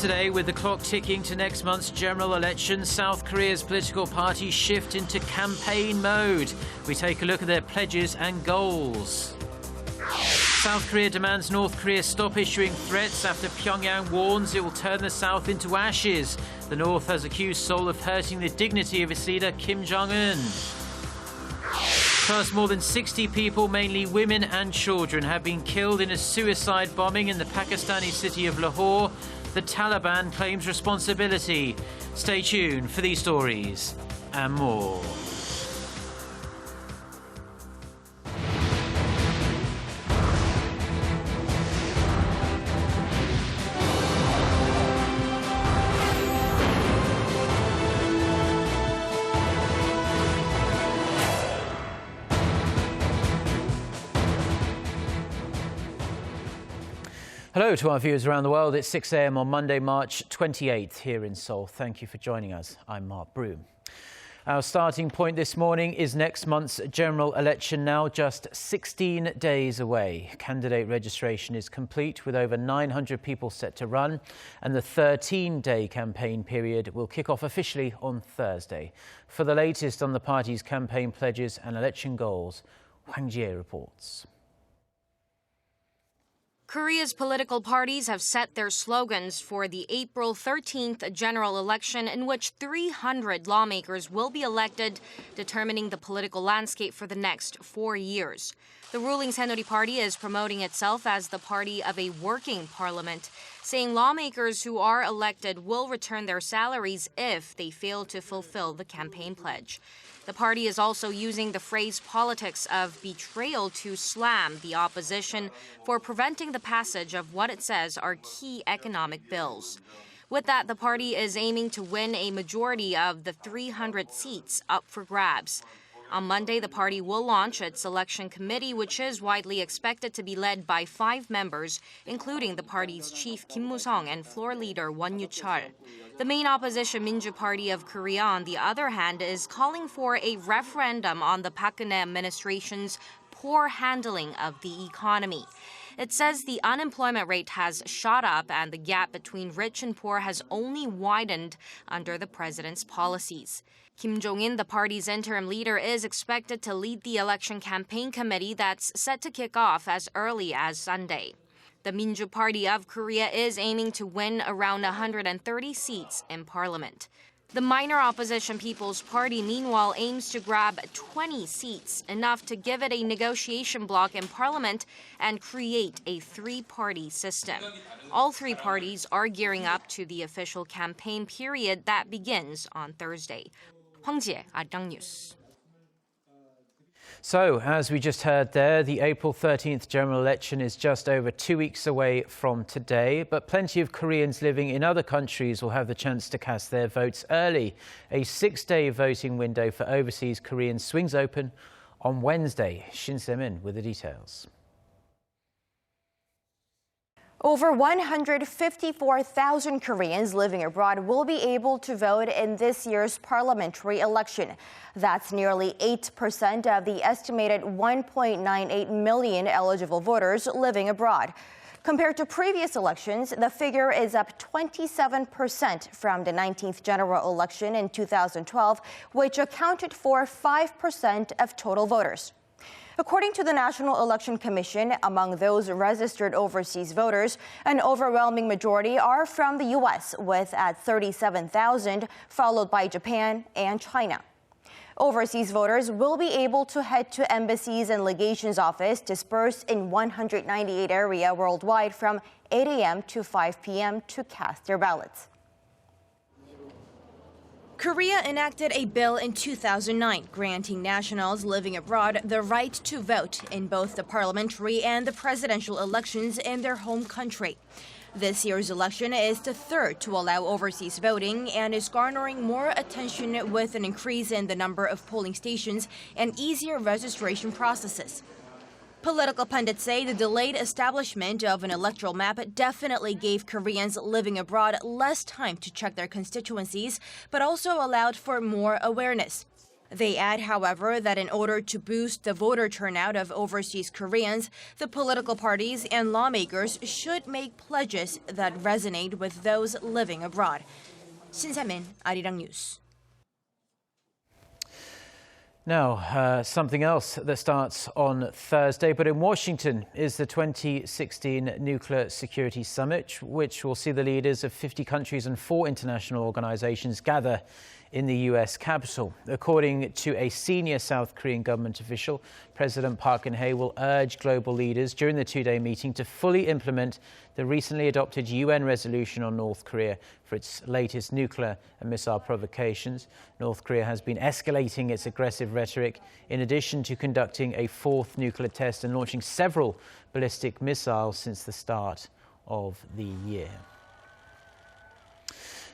Today, with the clock ticking to next month's general election, South Korea's political parties shift into campaign mode. We take a look at their pledges and goals. South Korea demands North Korea stop issuing threats after Pyongyang warns it will turn the South into ashes. The North has accused Seoul of hurting the dignity of its leader, Kim Jong-un. First, more than 60 people, mainly women and children, have been killed in a suicide bombing in the Pakistani city of Lahore. The Taliban claims responsibility. Stay tuned for these stories and more. Hello to our viewers around the world. It's 6 a.m. on Monday, March 28th here in Seoul. Thank you for joining us. I'm Mark Broom. Our starting point this morning is next month's general election, now just 16 days away. Candidate registration is complete with over 900 people set to run, and the 13-day campaign period will kick off officially on Thursday. For the latest on the party's campaign pledges and election goals, Hwang Jie reports. Korea's political parties have set their slogans for the April 13th general election, in which 300 lawmakers will be elected, determining the political landscape for the next 4 years. The ruling Saenuri Party is promoting itself as the party of a working parliament, saying lawmakers who are elected will return their salaries if they fail to fulfill the campaign pledge. The party is also using the phrase politics of betrayal to slam the opposition for preventing the passage of what it says are key economic bills. With that, the party is aiming to win a majority of the 300 seats up for grabs. On Monday, the party will launch its election committee, which is widely expected to be led by 5 members, including the party's chief Kim Moo-sung and floor leader Won Yu-chol. The main opposition Minju Party of Korea, on the other hand, is calling for a referendum on the Park Geun-hye administration's poor handling of the economy. It says the unemployment rate has shot up and the gap between rich and poor has only widened under the president's policies. Kim Jong-un, the party's interim leader, is expected to lead the election campaign committee that's set to kick off as early as Sunday. The Minju Party of Korea is aiming to win around 130 seats in parliament. The minor opposition People's Party, meanwhile, aims to grab 20 seats, enough to give it a negotiation bloc in parliament and create a 3-party system. All 3 parties are gearing up to the official campaign period that begins on Thursday. Hwang Jie, Arirang News. So, as we just heard there, the April 13th general election is just over 2 weeks away from today, but plenty of Koreans living in other countries will have the chance to cast their votes early. A 6-day voting window for overseas Koreans swings open on Wednesday. Shin Se-min with the details. Over 154,000 Koreans living abroad will be able to vote in this year's parliamentary election. That's nearly 8% of the estimated 1.98 million eligible voters living abroad. Compared to previous elections, the figure is up 27% from the 19th general election in 2012, which accounted for 5% of total voters. According to the National Election Commission, among those registered overseas voters, an overwhelming majority are from the U.S., with at 37,000, followed by Japan and China. Overseas voters will be able to head to embassies and legations offices dispersed in 198 areas worldwide from 8 a.m. to 5 p.m. to cast their ballots. Korea enacted a bill in 2009 granting nationals living abroad the right to vote in both the parliamentary and the presidential elections in their home country. This year's election is the third to allow overseas voting and is garnering more attention with an increase in the number of polling stations and easier registration processes. Political pundits say the delayed establishment of an electoral map definitely gave Koreans living abroad less time to check their constituencies, but also allowed for more awareness. They add, however, that in order to boost the voter turnout of overseas Koreans, the political parties and lawmakers should make pledges that resonate with those living abroad. Sungnyemun, Arirang News. Now, something else that starts on Thursday, but in Washington, is the 2016 Nuclear Security Summit, which will see the leaders of 50 countries and 4 international organizations gather in the U.S. Capitol. According to a senior South Korean government official, President Park Geun-hye will urge global leaders during the 2-day meeting to fully implement the recently adopted UN resolution on North Korea for its latest nuclear and missile provocations. North Korea has been escalating its aggressive rhetoric, in addition to conducting a 4th nuclear test and launching several ballistic missiles since the start of the year.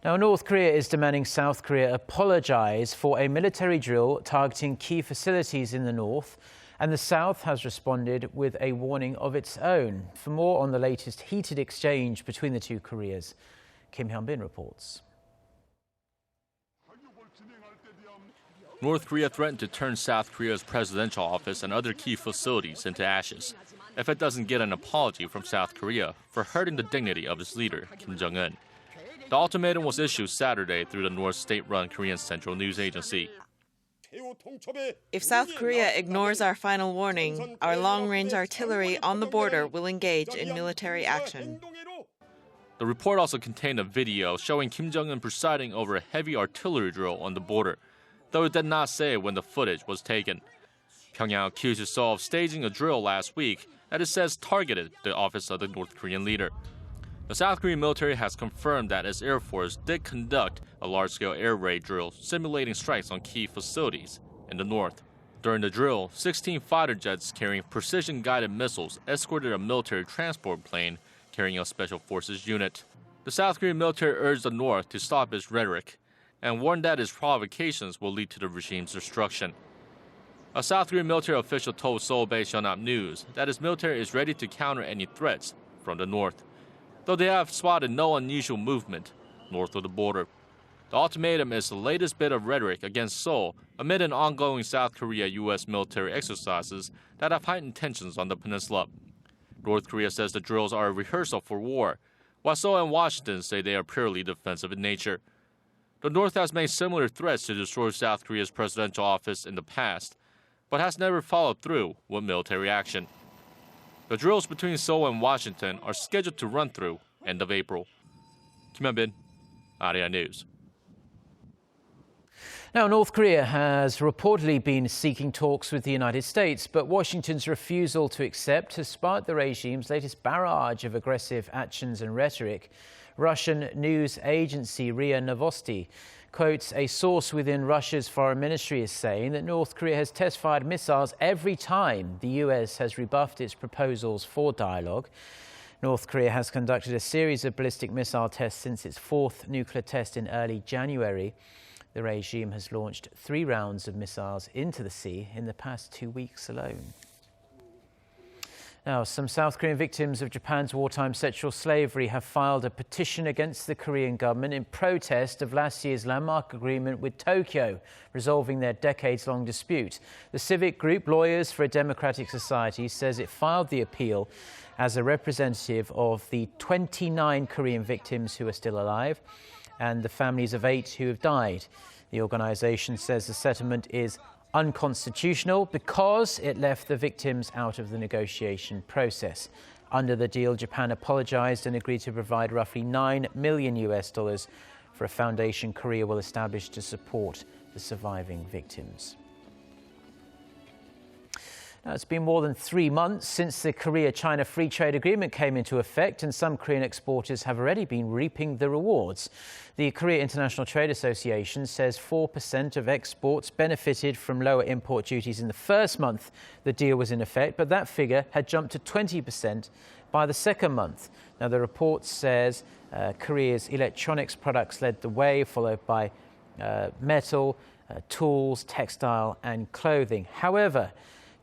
Now, North Korea is demanding South Korea apologize for a military drill targeting key facilities in the north, and the South has responded with a warning of its own. For more on the latest heated exchange between the two Koreas, Kim Hyun-bin reports. North Korea threatened to turn South Korea's presidential office and other key facilities into ashes if it doesn't get an apology from South Korea for hurting the dignity of its leader, Kim Jong-un. The ultimatum was issued Saturday through the North state-run Korean Central News Agency. If South Korea ignores our final warning, our long-range artillery on the border will engage in military action. The report also contained a video showing Kim Jong-un presiding over a heavy artillery drill on the border, though it did not say when the footage was taken. Pyongyang accused Seoul of staging a drill last week that it says targeted the office of the North Korean leader. The South Korean military has confirmed that its Air Force did conduct a large-scale air raid drill simulating strikes on key facilities in the north. During the drill, 16 fighter jets carrying precision-guided missiles escorted a military transport plane carrying a special forces unit. The South Korean military urged the north to stop its rhetoric and warned that its provocations will lead to the regime's destruction. A South Korean military official told Seoul-based Yonhap News that its military is ready to counter any threats from the north, though they have spotted no unusual movement north of the border. The ultimatum is the latest bit of rhetoric against Seoul amid an ongoing South Korea-U.S. military exercises that have heightened tensions on the peninsula. North Korea says the drills are a rehearsal for war, while Seoul and Washington say they are purely defensive in nature. The North has made similar threats to destroy South Korea's presidential office in the past, but has never followed through with military action. The drills between Seoul and Washington are scheduled to run through end of April. Kim Hyun-bin, RIA News. Now, North Korea has reportedly been seeking talks with the United States, but Washington's refusal to accept has sparked the regime's latest barrage of aggressive actions and rhetoric. Russian news agency RIA Novosti quotes a source within Russia's foreign ministry as saying that North Korea has test-fired missiles every time the US has rebuffed its proposals for dialogue. North Korea has conducted a series of ballistic missile tests since its 4th nuclear test in early January. The regime has launched 3 rounds of missiles into the sea in the past 2 weeks alone. Now, some South Korean victims of Japan's wartime sexual slavery have filed a petition against the Korean government in protest of last year's landmark agreement with Tokyo, resolving their decades-long dispute. The civic group Lawyers for a Democratic Society says it filed the appeal as a representative of the 29 Korean victims who are still alive and the families of 8 who have died. The organization says the settlement is unconstitutional because it left the victims out of the negotiation process. Under the deal, Japan apologized and agreed to provide roughly $9 million for a foundation Korea will establish to support the surviving victims. Now, it's been more than 3 months since the Korea-China Free Trade Agreement came into effect, and some Korean exporters have already been reaping the rewards. The Korea International Trade Association says 4% of exports benefited from lower import duties in the first month the deal was in effect, but that figure had jumped to 20% by the second month. Now, the report says Korea's electronics products led the way, followed by metal, tools, textile and clothing. However,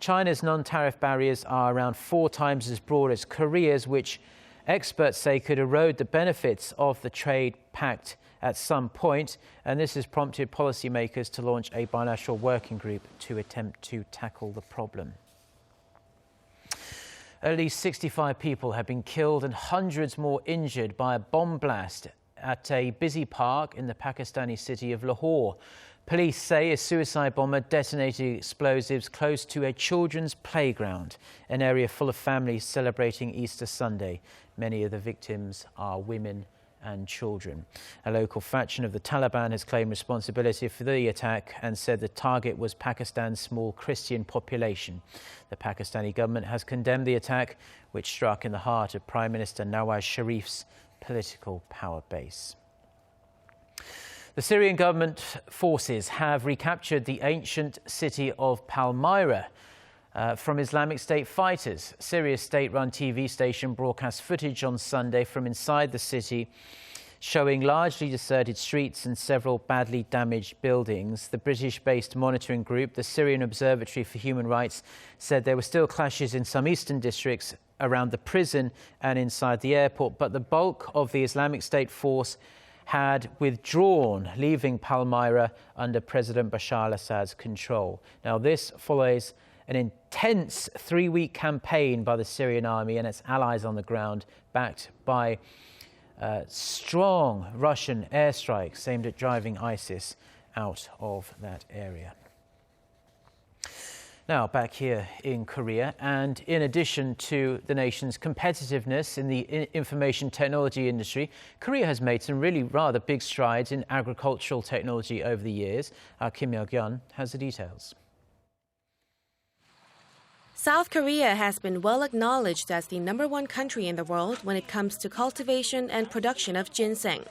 China's non-tariff barriers are around 4 times as broad as Korea's, which experts say could erode the benefits of the trade pact at some point, and this has prompted policymakers to launch a bilateral working group to attempt to tackle the problem. At least 65 people have been killed and hundreds more injured by a bomb blast at a busy park in the Pakistani city of Lahore. Police say a suicide bomber detonated explosives close to a children's playground, an area full of families celebrating Easter Sunday. Many of the victims are women and children. A local faction of the Taliban has claimed responsibility for the attack and said the target was Pakistan's small Christian population. The Pakistani government has condemned the attack, which struck in the heart of Prime Minister Nawaz Sharif's political power base. The Syrian government forces have recaptured the ancient city of Palmyra from Islamic State fighters. Syria's state-run TV station broadcast footage on Sunday from inside the city, showing largely deserted streets and several badly damaged buildings. The British-based monitoring group, the Syrian Observatory for Human Rights, said there were still clashes in some eastern districts around the prison and inside the airport, but the bulk of the Islamic State force had withdrawn, leaving Palmyra under President Bashar al-Assad's control. Now, this follows an intense three-week campaign by the Syrian army and its allies on the ground, backed by strong Russian airstrikes aimed at driving ISIS out of that area. Now, back here in Korea, and in addition to the nation's competitiveness in the information technology industry, Korea has made some really rather big strides in agricultural technology over the years. Our Kim Hyun has the details. South Korea has been well acknowledged as the #1 country in the world when it comes to cultivation and production of ginseng.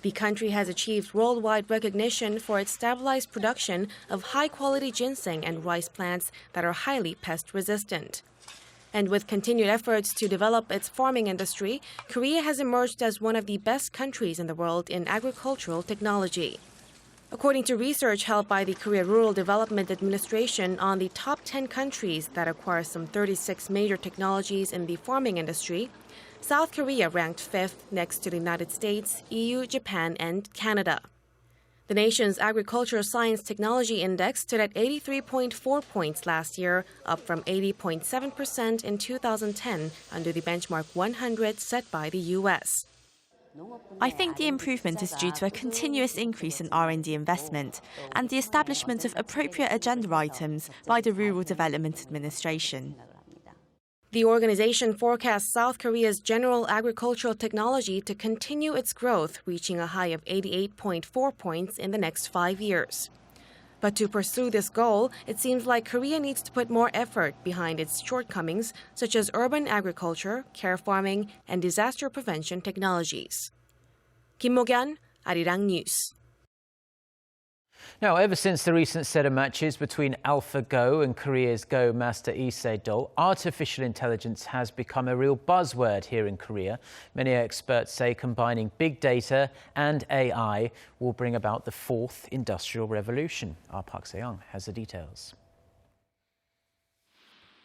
The country has achieved worldwide recognition for its stabilized production of high-quality ginseng and rice plants that are highly pest-resistant. And with continued efforts to develop its farming industry, Korea has emerged as one of the best countries in the world in agricultural technology. According to research held by the Korea Rural Development Administration on the top 10 countries that acquire some 36 major technologies in the farming industry, South Korea ranked 5th next to the United States, EU, Japan, and Canada. The nation's Agricultural Science Technology Index stood at 83.4 points last year, up from 80.7% in 2010 under the benchmark 100 set by the U.S. I think the improvement is due to a continuous increase in R&D investment and the establishment of appropriate agenda items by the Rural Development Administration. The organization forecasts South Korea's general agricultural technology to continue its growth, reaching a high of 88.4 points in the next 5 years. But to pursue this goal, it seems like Korea needs to put more effort behind its shortcomings, such as urban agriculture, care farming, and disaster prevention technologies. Kim Mo-gyan, Arirang News. Now, ever since the recent set of matches between AlphaGo and Korea's Go master Lee Se-do, artificial intelligence has become a real buzzword here in Korea. Many experts say combining big data and AI will bring about the fourth industrial revolution. Our Park Se-young has the details.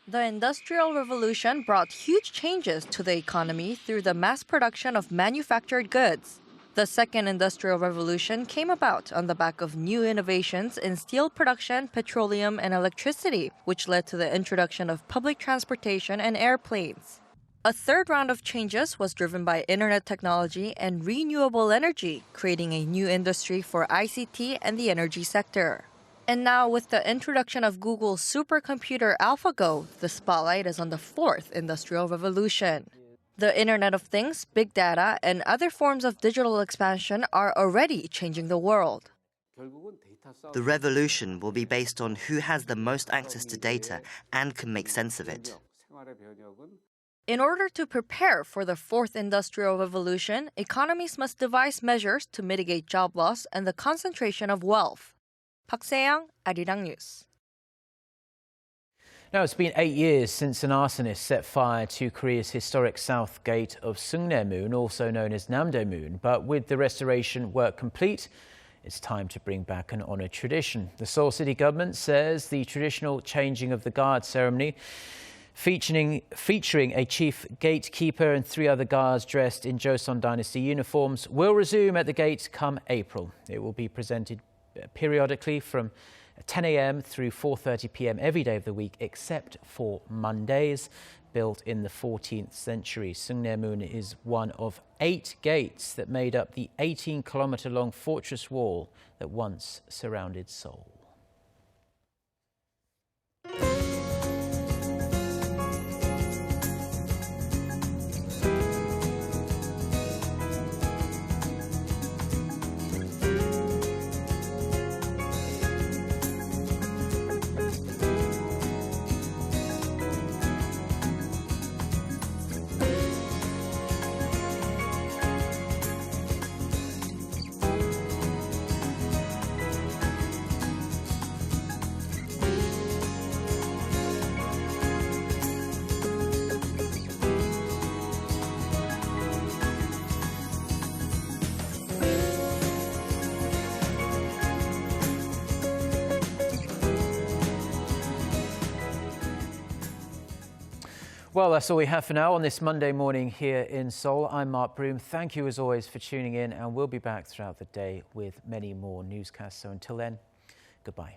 The Industrial Revolution brought huge changes to the economy through the mass production of manufactured goods. The second Industrial Revolution came about on the back of new innovations in steel production, petroleum, and electricity, which led to the introduction of public transportation and airplanes. A third round of changes was driven by internet technology and renewable energy, creating a new industry for ICT and the energy sector. And now, with the introduction of Google's supercomputer AlphaGo, the spotlight is on the fourth Industrial Revolution. The Internet of Things, big data, and other forms of digital expansion are already changing the world. The revolution will be based on who has the most access to data and can make sense of it. In order to prepare for the fourth Industrial Revolution, economies must devise measures to mitigate job loss and the concentration of wealth. Park Se-young, Arirang News. Now, it's been 8 years since an arsonist set fire to Korea's historic south gate of Sungnyemun, also known as Namdaemun. But with the restoration work complete, it's time to bring back an honoured tradition. The Seoul city government says the traditional changing of the guard ceremony featuring a chief gatekeeper and 3 other guards dressed in Joseon Dynasty uniforms, will resume at the gate come April. It will be presented periodically from 10 a.m. through 4:30 p.m. every day of the week, except for Mondays. Built in the 14th century, Sungnyemun is one of 8 gates that made up the 18-kilometer-long fortress wall that once surrounded Seoul. Well, that's all we have for now on this Monday morning here in Seoul. I'm Mark Broom. Thank you as always for tuning in, and we'll be back throughout the day with many more newscasts. So until then, goodbye.